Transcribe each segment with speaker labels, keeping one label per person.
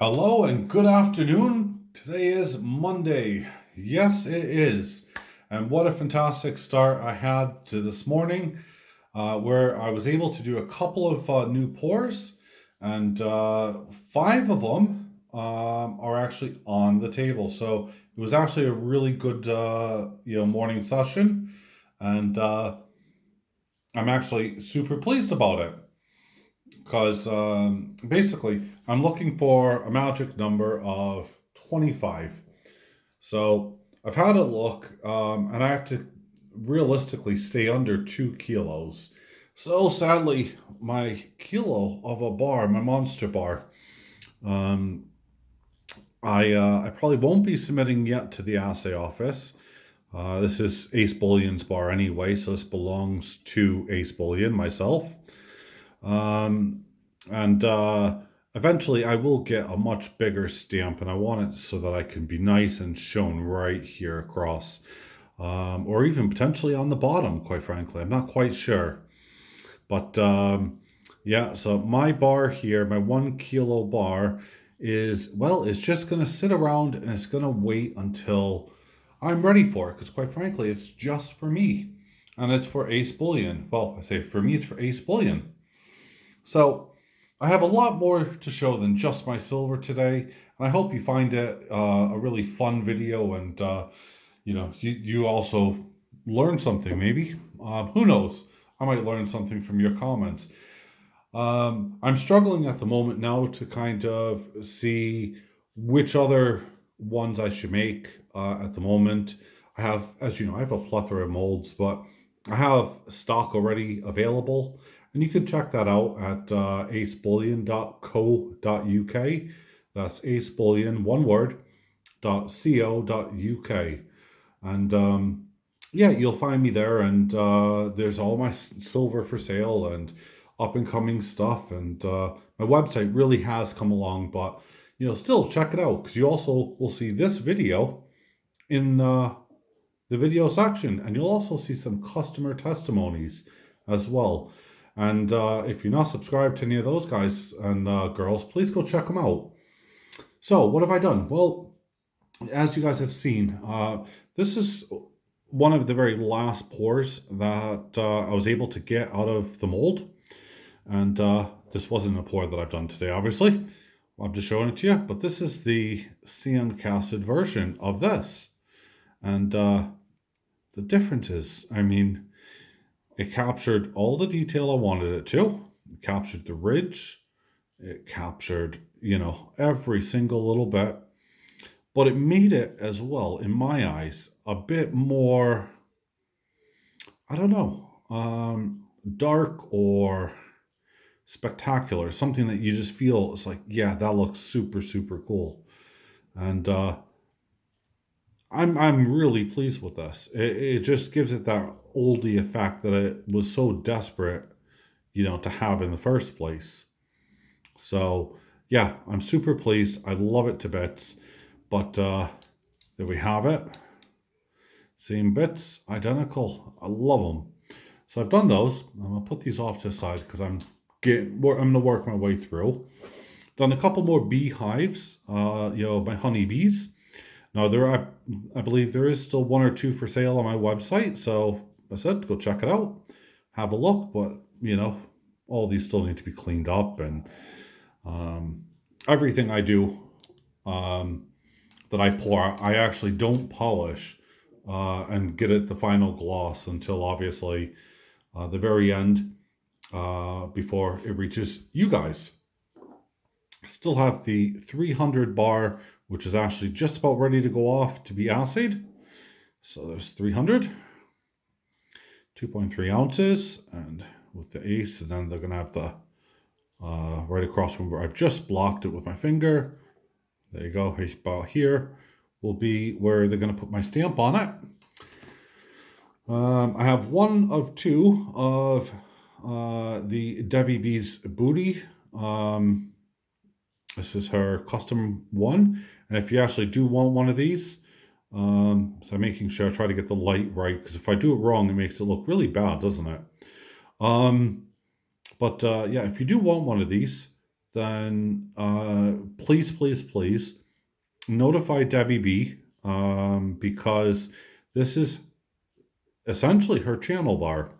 Speaker 1: Hello and good afternoon. Today is Monday. Yes, it is. And what a fantastic start I had to this morning, where I was able to do a couple of new pours, and five of them are actually on the table. So it was actually a really good, morning session, and I'm actually super pleased about it because basically I'm looking for a magic number of 25. So I've had a look, and I have to realistically stay under 2 kilos. So sadly, my kilo of a bar, my monster bar, um, I probably won't be submitting yet to the assay office. This is Ace Bullion's bar anyway, so this belongs to Ace Bullion myself. Um, and eventually I will get a much bigger stamp, and I want it so that I can be nice and shown right here across, or even potentially on the bottom, quite frankly. I'm not quite sure. But yeah, so my bar here, my 1 kilo bar, it's just going to sit around and it's going to wait until I'm ready for it, because quite frankly, it's just for me. And it's for Ace Bullion. Well, I say for me, it's for Ace Bullion. So I have a lot more to show than just my silver today, and I hope you find it a really fun video, and you also learn something maybe. Who knows? I might learn something from your comments. I'm struggling at the moment now to kind of see which other ones I should make at the moment. I have, as you know, I have a plethora of molds, but I have stock already available. And you can check that out at acebullion.co.uk. That's acebullion, one word, .co.uk. And yeah, you'll find me there. And there's all my silver for sale and up and coming stuff. And my website really has come along, but still check it out, because you also will see this video in the video section, and you'll also see some customer testimonies as well. And if you're not subscribed to any of those guys and girls, please go check them out. So, what have I done? Well, as you guys have seen, this is one of the very last pours that I was able to get out of the mold. And this wasn't a pour that I've done today, obviously. I'm just showing it to you. But this is the sand casted version of this. And the difference is, I mean, it captured all the detail I wanted it to. It captured the ridge. It captured, every single little bit. But it made it as well, in my eyes, a bit more, I don't know, dark or spectacular. Something that you just feel, it's like, yeah, that looks super, super cool. And I'm really pleased with this. It just gives it that oldie effect that it was so desperate, to have in the first place. So yeah, I'm super pleased. I love it to bits. But there we have it. Same bits, identical. I love them. So I've done those. I'm gonna put these off to the side because I'm gonna work my way through. Done a couple more beehives. My honeybees. Now I believe there is still one or two for sale on my website, so I said go check it out, have a look. But all these still need to be cleaned up, and everything I do that I pour, I actually don't polish and get it the final gloss until obviously the very end, before it reaches you guys. Still have the 300 bar, which is actually just about ready to go off to be assayed. So there's 300, 2.3 ounces, and with the ace, and then they're going to have the right across from where I've just blocked it with my finger. There you go. About here will be where they're going to put my stamp on it. I have one of two of the Debbie B's Booty. This is her custom one. And if you actually do want one of these, so I'm making sure I try to get the light right, because if I do it wrong, it makes it look really bad, doesn't it? But yeah, if you do want one of these, then please, please, please notify Debbie B, because this is essentially her channel bar.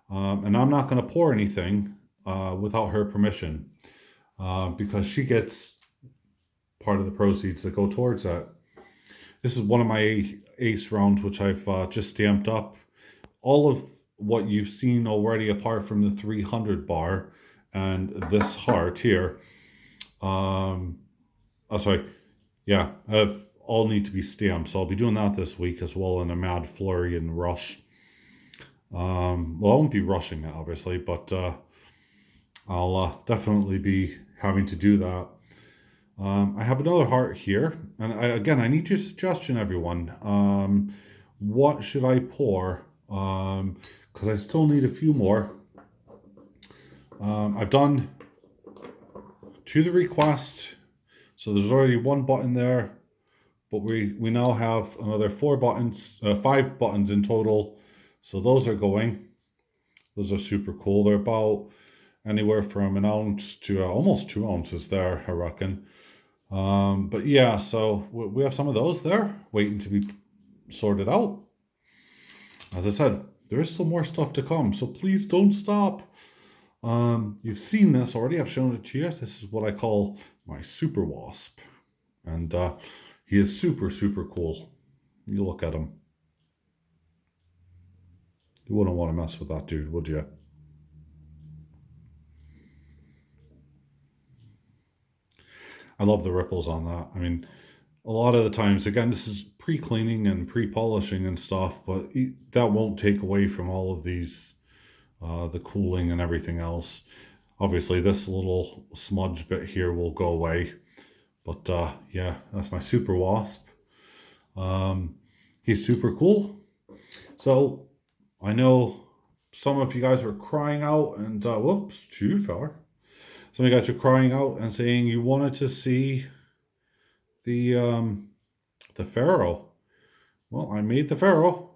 Speaker 1: And I'm not going to pour anything without her permission, because she gets part of the proceeds that go towards that. This is one of my ace rounds, which I've just stamped up. All of what you've seen already, apart from the 300 bar and this heart here. Oh, sorry. Yeah, all need to be stamped. So I'll be doing that this week as well in a mad flurry and rush. Well, I won't be rushing it, obviously, but I'll definitely be having to do that. I have another heart here, and I need your suggestion, everyone. What should I pour? Because I still need a few more. I've done to the request, so there's already one button there, but we now have another 5 buttons in total. So those are going. Those are super cool. They're about anywhere from an ounce to almost 2 ounces there, I reckon. But yeah, so we have some of those there waiting to be sorted out. As I said, there is still more stuff to come, so please don't stop. You've seen this already. I've shown it to you. This is what I call my super wasp. And he is super, super cool. You look at him. You wouldn't want to mess with that dude, would you? I love the ripples on that. I mean, a lot of the times, again, this is pre-cleaning and pre-polishing and stuff, but that won't take away from all of these, the cooling and everything else. Obviously, this little smudge bit here will go away. But yeah, that's my super wasp. He's super cool. So I know some of you guys were crying out and whoops, too far. Some of you guys were crying out and saying you wanted to see the Pharaoh. Well, I made the Pharaoh,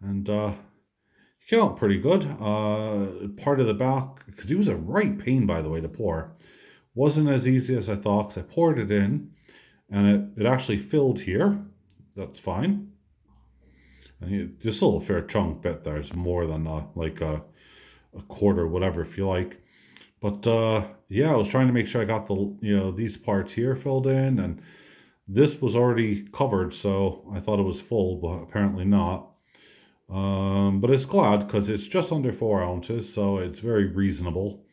Speaker 1: and he came out pretty good. Part of the back, because he was a right pain, by the way, to pour. Wasn't as easy as I thought, because I poured it in, and it actually filled here. That's fine. And there's still a fair chunk bit there. It's more than like a quarter, whatever, if you like. But yeah, I was trying to make sure I got the these parts here filled in, and this was already covered, so I thought it was full, but apparently not. But it's glad, because it's just under 4 ounces, so it's very reasonable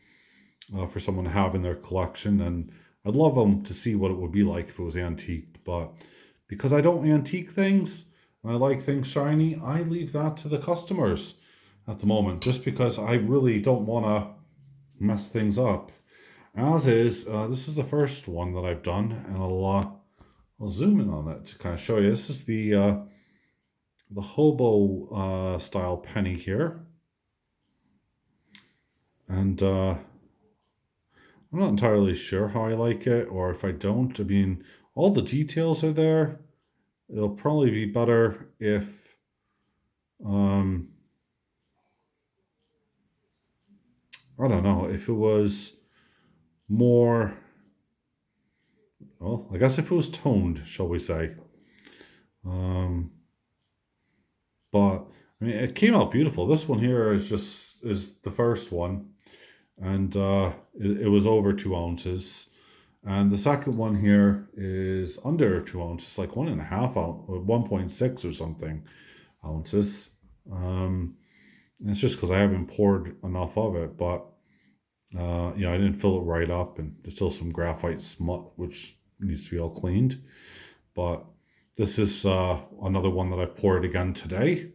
Speaker 1: for someone to have in their collection. And I'd love them to see what it would be like if it was antiqued, but because I don't antique things and I like things shiny, I leave that to the customers at the moment, just because I really don't want to mess things up. As is, this is the first one that I've done, and I'll zoom in on it to kind of show you. This is the hobo style penny here, and I'm not entirely sure how I like it, or if I don't. I mean, all the details are there. It'll probably be better if I don't know, if it was more, well, I guess if it was toned, shall we say. But I mean, it came out beautiful. This one here is the first one, and it was over 2 ounces. And the second one here is under 2 ounces, like 1.5 ounce, 1.6 or something ounces. It's just because I haven't poured enough of it, but I didn't fill it right up, and there's still some graphite smut which needs to be all cleaned. But this is another one that I've poured again today.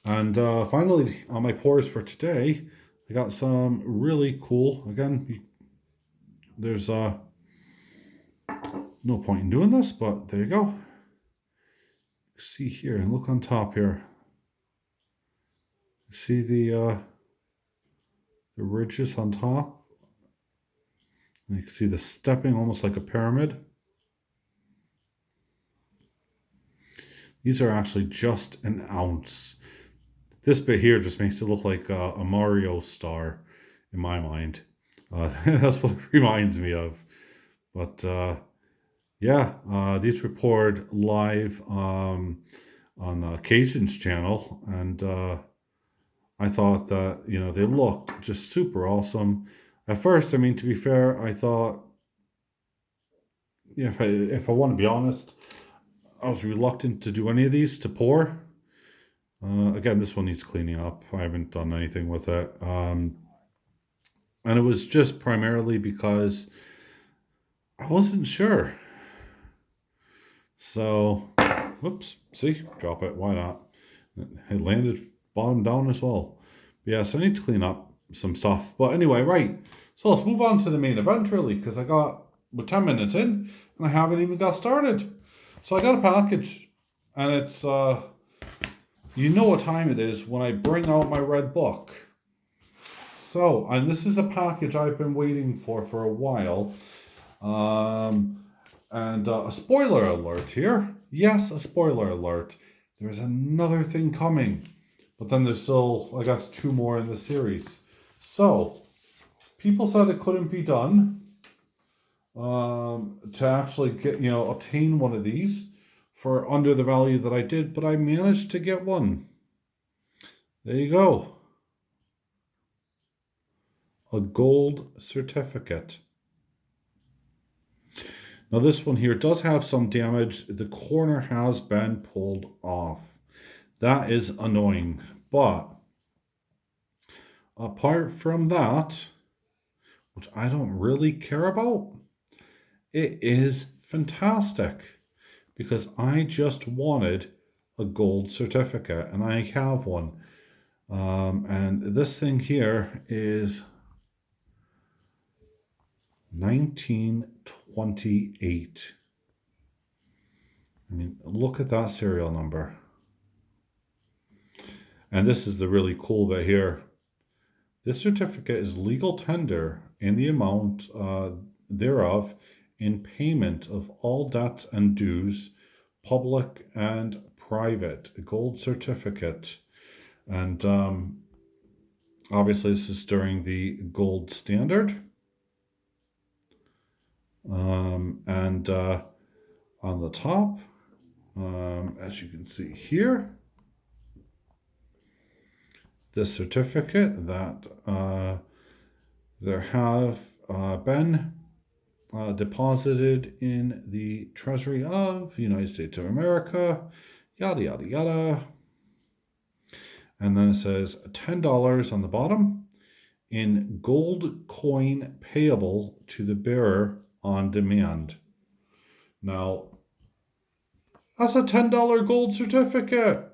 Speaker 1: And finally, on my pours for today, I got some really cool. Again, there's no point in doing this, but there you go. See here, and look on top here. See the ridges on top? And you can see the stepping almost like a pyramid. These are actually just an ounce. This bit here just makes it look like a Mario star in my mind. That's what it reminds me of. But yeah, these were poured live on Cajun's channel, and I thought that they looked just super awesome. At first, I mean, to be fair, I thought, yeah, if I want to be honest, I was reluctant to do any of these to pour. Again, this one needs cleaning up. I haven't done anything with it. And it was just primarily because I wasn't sure. So, whoops, see, drop it. Why not? It landed bottom down as well. But yeah, so I need to clean up some stuff. But anyway, right. So let's move on to the main event, really, because we're 10 minutes in and I haven't even got started. So I got a package, and it's, you know what time it is when I bring out my red book. So, and this is a package I've been waiting for a while. And a spoiler alert here. Yes, a spoiler alert. There's another thing coming. But then there's still, I guess, 2 more in the series. So, people said it couldn't be done to actually get, obtain one of these for under the value that I did, but I managed to get one. There you go. A gold certificate. Now this one here does have some damage. The corner has been pulled off. That is annoying. But apart from that, which I don't really care about, it is fantastic because I just wanted a gold certificate and I have one. And this thing here is 1928. I mean, look at that serial number. And this is the really cool bit here. This certificate is legal tender in the amount thereof in payment of all debts and dues, public and private. A gold certificate. And obviously this is during the gold standard. And on the top, as you can see here, this certificate that there have been deposited in the Treasury of the United States of America, yada, yada, yada. And then it says $10 on the bottom in gold coin payable to the bearer on demand. Now, that's a $10 gold certificate.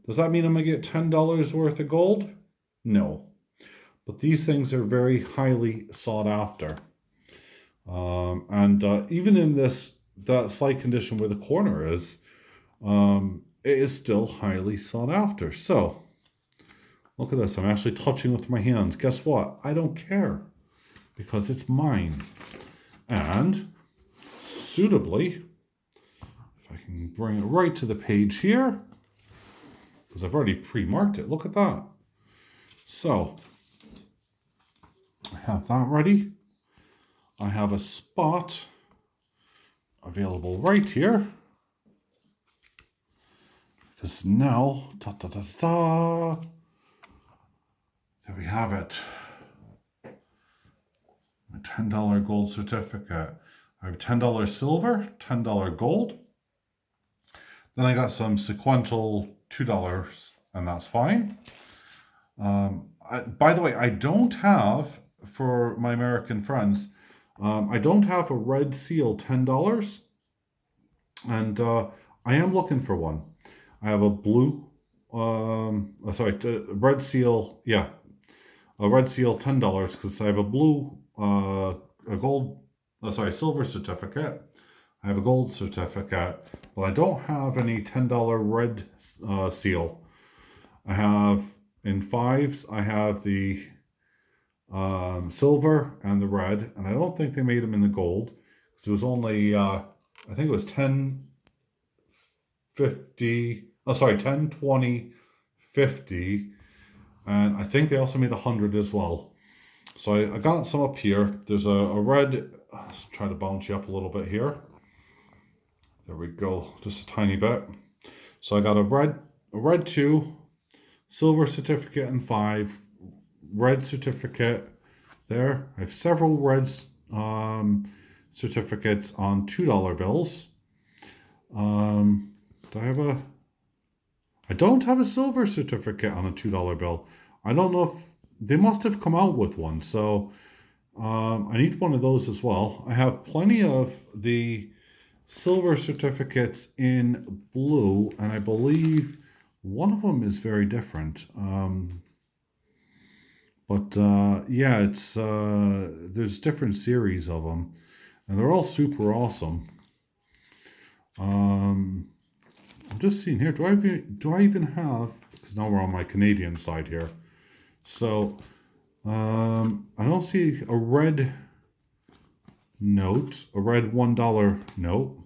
Speaker 1: Does that mean I'm going to get $10 worth of gold? No. But these things are very highly sought after. And even in that slight condition where the corner is, it is still highly sought after. So, look at this. I'm actually touching with my hands. Guess what? I don't care because it's mine. And suitably, if I can bring it right to the page here, because I've already pre-marked it. Look at that. So, I have that ready. I have a spot available right here. Because now, there we have it. My $10 gold certificate. I have $10 silver, $10 gold. Then I got some sequential $2, and that's fine. By the way, I don't have, for my American friends, I don't have a red seal $10, and I am looking for one. I have a blue, red seal, yeah, a red seal $10 because I have a blue, silver certificate. I have a gold certificate, but I don't have any $10 red seal. I have in 5s, I have the silver and the red, and I don't think they made them in the gold because it was only, I think it was 10, 50, 10, 20, 50, and I think they also made 100 as well. So I got some up here. There's a red. Let's try to bounce you up a little bit here. There we go, just a tiny bit. So I got a red 2, silver certificate and 5, red certificate there. I have several red certificates on $2 bills. Do I have a? I don't have a silver certificate on a $2 bill. I don't know if they must have come out with one. So I need one of those as well. I have plenty of the silver certificates in blue, and I believe one of them is very different. Yeah, it's there's different series of them, and they're all super awesome. I'm just seeing here. Do I even have? Because now we're on my Canadian side here. So I don't see a red note, a red $1 note.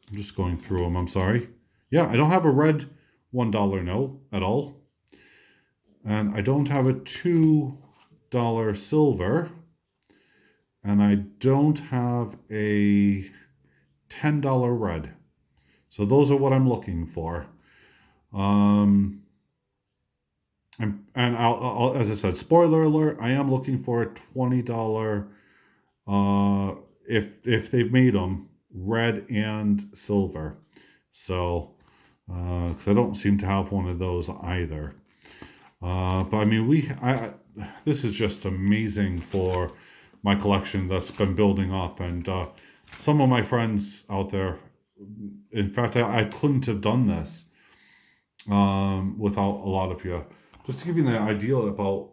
Speaker 1: I'm just going through them. I'm sorry. Yeah, I don't have a red $1 note at all. And I don't have a $2 silver. And I don't have a $10 red. So those are what I'm looking for. And I'll, as I said, spoiler alert, I am looking for a $20 if they've made them red and silver. So because I don't seem to have one of those either. But I mean, this is just amazing for my collection that's been building up, and some of my friends out there. In fact, I couldn't have done this without a lot of you. Just to give you an idea about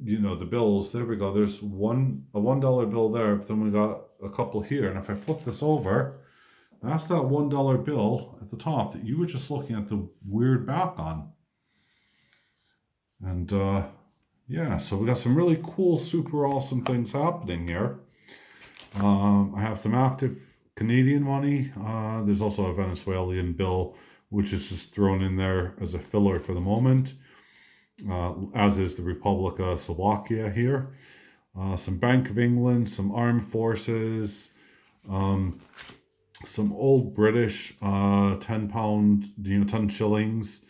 Speaker 1: the bills. There we go. There's a $1 bill there, but then we got a couple here. And if I flip this over, that's that $1 bill at the top that you were just looking at the weird back on. And yeah, so we got some really cool, super awesome things happening here. I have some active Canadian money. There's also a Venezuelan bill, which is just thrown in there as a filler for the moment, as is the Republic of Slovakia here. Some Bank of England, some Armed Forces, some old British 10 pound, 10 shillings,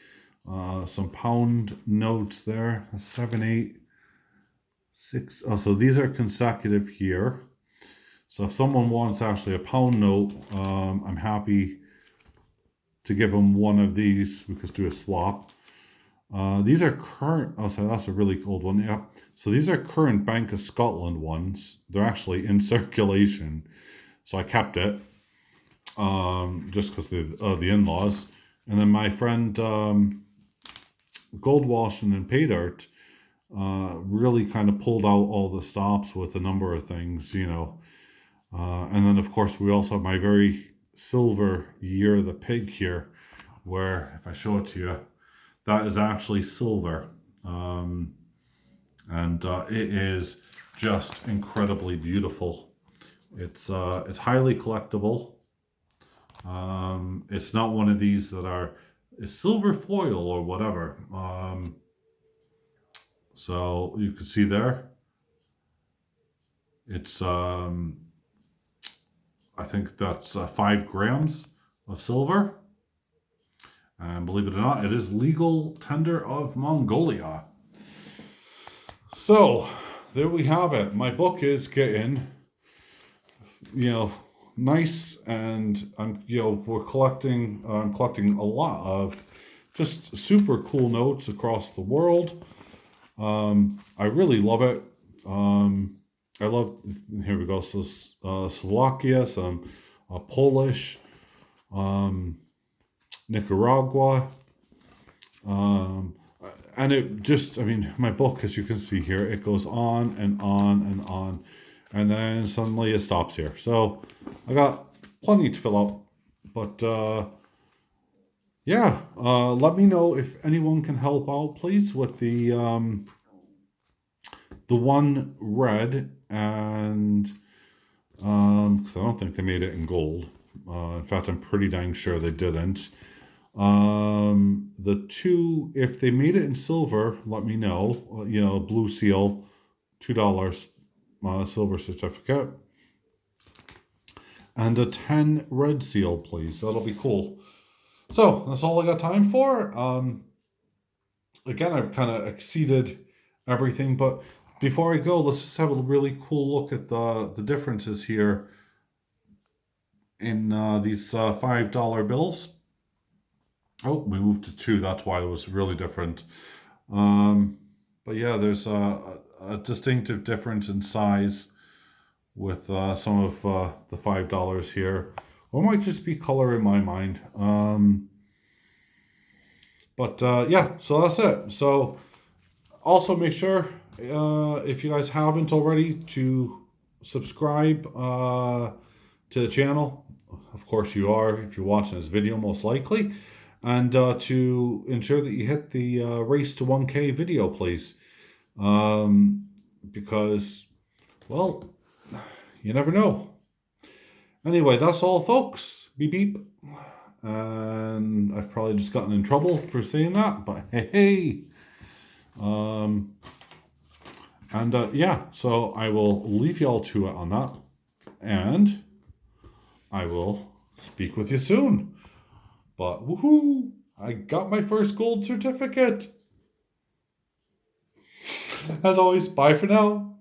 Speaker 1: some pound notes there, 7, 8, 6. Oh, so these are consecutive here. So if someone wants actually a pound note, I'm happy to give them one of these. We could do a swap. These are current. Oh, so that's a really old one. Yeah. So these are current Bank of Scotland ones. They're actually in circulation. So I kept it just because the in-laws. And then my friend Gold Washing and Pay Dirt really kind of pulled out all the stops with a number of things, and then of course we also have my very silver Year of the Pig here, where if I show it to you, that is actually silver, and it is just incredibly beautiful. It's highly collectible. It's not one of these that are silver foil or whatever. So you can see there, it's I think that's 5 grams of silver. And believe it or not, it is legal tender of Mongolia. So there we have it. My book is getting, nice, and I'm collecting a lot of just super cool notes across the world. I really love it. I love, here we go, so Slovakia, some Polish, Nicaragua, and it just, my book, as you can see here, it goes on and on and on, and then suddenly it stops here. So I got plenty to fill out, but yeah, let me know if anyone can help out, please, with the one red, and because I don't think they made it in gold. In fact, I'm pretty dang sure they didn't. The 2, if they made it in silver, let me know. Blue seal, $2 silver certificate, and a 10 red seal, please. That'll be cool. So that's all I got time for. Again, I've kind of exceeded everything, but before I go, let's just have a really cool look at the differences here in these $5 bills. Oh, we moved to 2. That's why it was really different. But yeah, there's a distinctive difference in size with some of the $5 here. Or it might just be color in my mind. But yeah, so that's it. So also make sure, if you guys haven't already, to subscribe to the channel. Of course you are, if you're watching this video, most likely. And to ensure that you hit the race to 1K video, please. Because, well, you never know. Anyway, that's all, folks. Beep, beep. And I've probably just gotten in trouble for saying that, but hey. Yeah, so I will leave y'all to it on that. And I will speak with you soon. But woohoo! I got my first gold certificate. As always, bye for now.